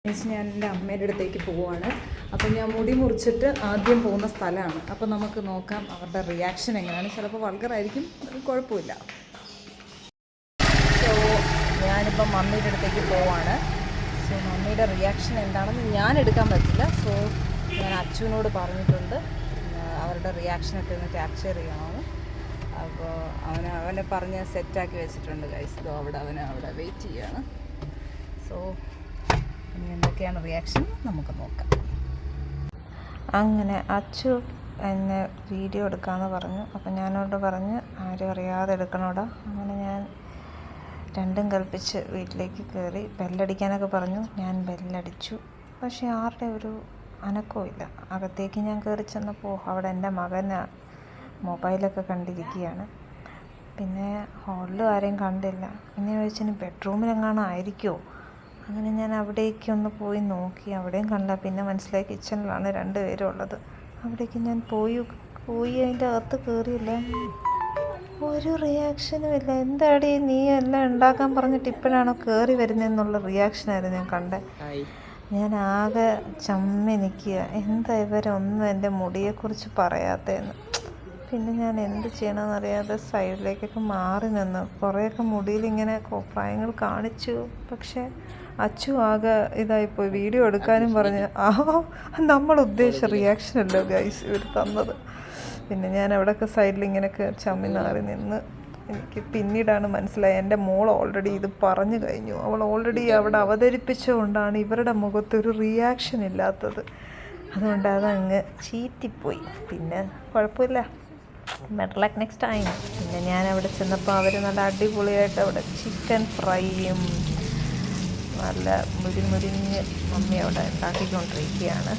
ഞാൻ എൻ്റെ അമ്മയുടെ അടുത്തേക്ക് പോവുകയാണ്. അപ്പം ഞാൻ മുടി മുറിച്ചിട്ട് ആദ്യം പോകുന്ന സ്ഥലമാണ്. അപ്പം നമുക്ക് നോക്കാം അവരുടെ റിയാക്ഷൻ എങ്ങനെയാണ്. ചിലപ്പോൾ വൾഗറായിരിക്കും, കുഴപ്പമില്ല. സോ ഞാനിപ്പം മമ്മിയുടെ അടുത്തേക്ക് പോവാണ്. സോ മമ്മിയുടെ റിയാക്ഷൻ എന്താണെന്ന് ഞാൻ എടുക്കാൻ പറ്റില്ല. സോ ഞാൻ അച്ചുവിനോട് പറഞ്ഞിട്ടുണ്ട് അവരുടെ റിയാക്ഷനൊക്കെ ഒന്ന് ക്യാപ്ചർ ചെയ്യണമെന്ന്. അപ്പോൾ അവനെ പറഞ്ഞ് സെറ്റാക്കി വെച്ചിട്ടുണ്ട് ഗൈസ്. ഇതോ അവിടെ വെയിറ്റ് ചെയ്യുകയാണ്. സോ ഇനി എന്തൊക്കെയാണ് റിയാക്ഷൻ നമുക്ക് നോക്കാം. അങ്ങനെ അച്ചു എന്നെ വീഡിയോ എടുക്കാമെന്ന് പറഞ്ഞു. അപ്പം ഞാനോട് പറഞ്ഞ് ആരും അറിയാതെ എടുക്കണോടാ. അങ്ങനെ ഞാൻ രണ്ടും കൽപ്പിച്ച് വീട്ടിലേക്ക് കയറി. ബെല്ലടിക്കാനൊക്കെ പറഞ്ഞു. ഞാൻ ബെല്ലടിച്ചു. പക്ഷേ ആരുടെ ഒരു അനക്കവും ഇല്ല. അകത്തേക്ക് ഞാൻ കയറി ചെന്നപ്പോൾ അവിടെ എൻ്റെ മകൻ മൊബൈലൊക്കെ കണ്ടിരിക്കുകയാണ്. പിന്നെ ഹാളിലും ആരെയും കണ്ടില്ല. പിന്നെ ചോദിച്ചിന് ബെഡ്റൂമിലെങ്ങാനും ആയിരിക്കുമോ. അങ്ങനെ ഞാൻ അവിടേക്കൊന്ന് പോയി നോക്കി. അവിടെയും കണ്ടില്ല. പിന്നെ മനസ്സിലായി കിച്ചണിലാണ് രണ്ടുപേരും ഉള്ളത്. അവിടേക്ക് ഞാൻ പോയി അതിൻ്റെ അകത്ത് കയറിയില്ല. ഒരു റിയാക്ഷനും ഇല്ല. എന്താടി നീ എല്ലാം ഉണ്ടാക്കാൻ പറഞ്ഞിട്ട് ഇപ്പോഴാണോ കയറി വരുന്നതെന്നുള്ള റിയാക്ഷനായിരുന്നു ഞാൻ കണ്ടത്. ഞാൻ ആകെ ചമ്മി നിൽക്കുക. എന്താ ഇവരൊന്നും എൻ്റെ മുടിയെക്കുറിച്ച് പറയാത്തതെന്ന്. പിന്നെ ഞാൻ എന്ത് ചെയ്യണമെന്നറിയാതെ സൈഡിലേക്കൊക്കെ മാറി നിന്ന് കുറേയൊക്കെ മുടിയിലിങ്ങനെ കോപ്രായങ്ങൾ കാണിച്ചു. പക്ഷേ അച്ചു ആകെ ഇതായിപ്പോയി. വീഡിയോ എടുക്കാനും പറഞ്ഞ് നമ്മൾ ഉദ്ദേശിച്ച റിയാക്ഷനല്ലോ ഗൈസ് ഇവർ തന്നത്. പിന്നെ ഞാൻ അവിടെയൊക്കെ സൈഡിൽ ഇങ്ങനെയൊക്കെ ചമ്മി മാറി നിന്ന് എനിക്ക് പിന്നീടാണ് മനസ്സിലായത് എൻ്റെ മോൾ ഓൾറെഡി ഇത് പറഞ്ഞു കഴിഞ്ഞു. അവൾ ഓൾറെഡി അവിടെ അവതരിപ്പിച്ചുകൊണ്ടാണ് ഇവരുടെ മുഖത്തൊരു റിയാക്ഷൻ ഇല്ലാത്തത്. അതുകൊണ്ട് അതങ്ങ് ചീറ്റിപ്പോയി. പിന്നെ കുഴപ്പമില്ല, ബെറ്റർ ലക്ക് നെക്സ്റ്റ് ടൈം. പിന്നെ ഞാൻ അവിടെ ചെന്നപ്പോൾ അവർ നല്ല അടിപൊളിയായിട്ട് അവിടെ ചിക്കൻ ഫ്രൈയും നല്ല മുരിഞ്ഞ് മമ്മി അവിടെ ഉണ്ടാക്കിക്കൊണ്ടിരിക്കുകയാണ്.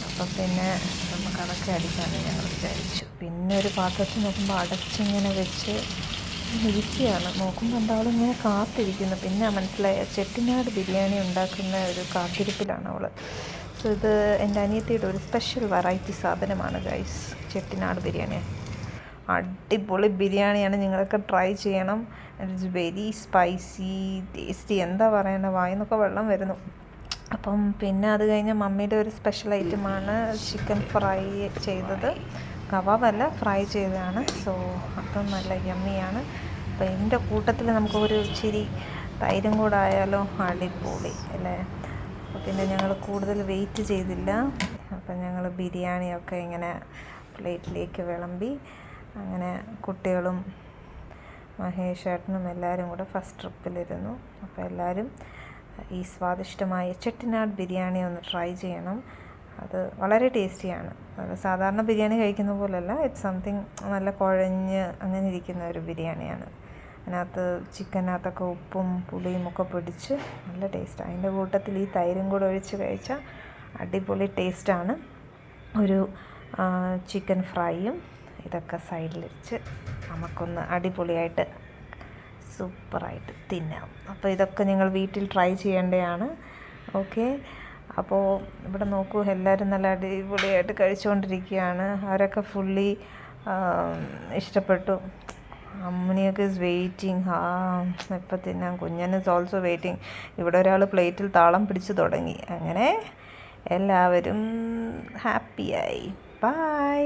അപ്പം പിന്നെ നമുക്കതൊക്കെ അടിക്കാമെന്ന് ഞങ്ങൾ വിചാരിച്ചു. പിന്നെ ഒരു പാത്രത്തിൽ നോക്കുമ്പോൾ അടച്ചിങ്ങനെ വെച്ച് ഇരിക്കുകയാണ്. നോക്കുമ്പോൾ എന്താവളും ഇങ്ങനെ കാത്തിരിക്കുന്നു. പിന്നെ മനസ്സിലായ ചെട്ടിനാട് ബിരിയാണി ഉണ്ടാക്കുന്ന ഒരു കാത്തിരിപ്പിലാണ് അവൾ. സോ ഇത് എൻ്റെ അനിയത്തിയുടെ ഒരു സ്പെഷ്യൽ വെറൈറ്റി സാധനമാണ് ഗൈസ്, ചെട്ടിനാട് ബിരിയാണി. അടിപൊളി ബിരിയാണിയാണ്, നിങ്ങളൊക്കെ ട്രൈ ചെയ്യണം. It's very spicy tasty. എന്താ പറയണ, വായിന്നൊക്കെ വെള്ളം വരുന്നു. അപ്പം പിന്നെ അത് കഴിഞ്ഞ് മമ്മിയുടെ ഒരു സ്പെഷ്യൽ ഐറ്റമാണ് ചിക്കൻ ഫ്രൈ ചെയ്തത്. കബാബല്ല, ഫ്രൈ ചെയ്തതാണ്. സോ അപ്പം നല്ല യമ്മിയാണ്. അപ്പോൾ ഇതിൻ്റെ കൂട്ടത്തിൽ നമുക്ക് ഒരു ഇച്ചിരി തൈരും കൂടെ ആയാലോ അടിപൊളി അല്ലേ. അപ്പോൾ പിന്നെ ഞങ്ങൾ കൂടുതൽ വെയിറ്റ് ചെയ്തില്ല. അപ്പം ഞങ്ങൾ ബിരിയാണിയൊക്കെ ഇങ്ങനെ പ്ലേറ്റിലേക്ക് വിളമ്പി. അങ്ങനെ കുട്ടികളും മഹേഷ് ഏട്ടനും എല്ലാവരും കൂടെ ഫസ്റ്റ് ട്രിപ്പിലിരുന്നു. അപ്പോൾ എല്ലാവരും ഈ സ്വാദിഷ്ടമായ ചെട്ടിനാട് ബിരിയാണി ഒന്ന് ട്രൈ ചെയ്യണം. അത് വളരെ ടേസ്റ്റിയാണ്. അത് സാധാരണ ബിരിയാണി കഴിക്കുന്ന പോലെയല്ല. ഇറ്റ്സ് സംതിങ് നല്ല കുഴഞ്ഞ് അങ്ങനെ ഇരിക്കുന്ന ഒരു ബിരിയാണിയാണ്. അതിനകത്ത് ചിക്കനകത്തൊക്കെ ഉപ്പും പുളിയും ഒക്കെ പിടിച്ച് നല്ല ടേസ്റ്റാണ്. അതിൻ്റെ കൂട്ടത്തിൽ ഈ തൈരും കൂടെ ഒഴിച്ച് കഴിച്ചാൽ അടിപൊളി ടേസ്റ്റാണ്. ഒരു ചിക്കൻ ഫ്രൈയും ഇതൊക്കെ സൈഡിൽ വെച്ച് നമുക്കൊന്ന് അടിപൊളിയായിട്ട് സൂപ്പറായിട്ട് തിന്നാം. അപ്പോൾ ഇതൊക്കെ നിങ്ങൾ വീട്ടിൽ ട്രൈ ചെയ്യേണ്ടതാണ്. ഓക്കെ, അപ്പോൾ ഇവിടെ നോക്കൂ, എല്ലാവരും നല്ല അടിപൊളിയായിട്ട് കഴിച്ചുകൊണ്ടിരിക്കുകയാണ്. അവരൊക്കെ ഫുള്ളി ഇഷ്ടപ്പെട്ടു. അമ്മുനിയൊക്കെ ഈസ് വെയിറ്റിംഗ്. ഇപ്പം തിന്നാം. കുഞ്ഞൻ ഈസ് ഓൾസോ വെയിറ്റിംഗ്. ഇവിടെ ഒരാൾ പ്ലേറ്റിൽ താളം പിടിച്ച് തുടങ്ങി. അങ്ങനെ എല്ലാവരും ഹാപ്പിയായി. ബൈ.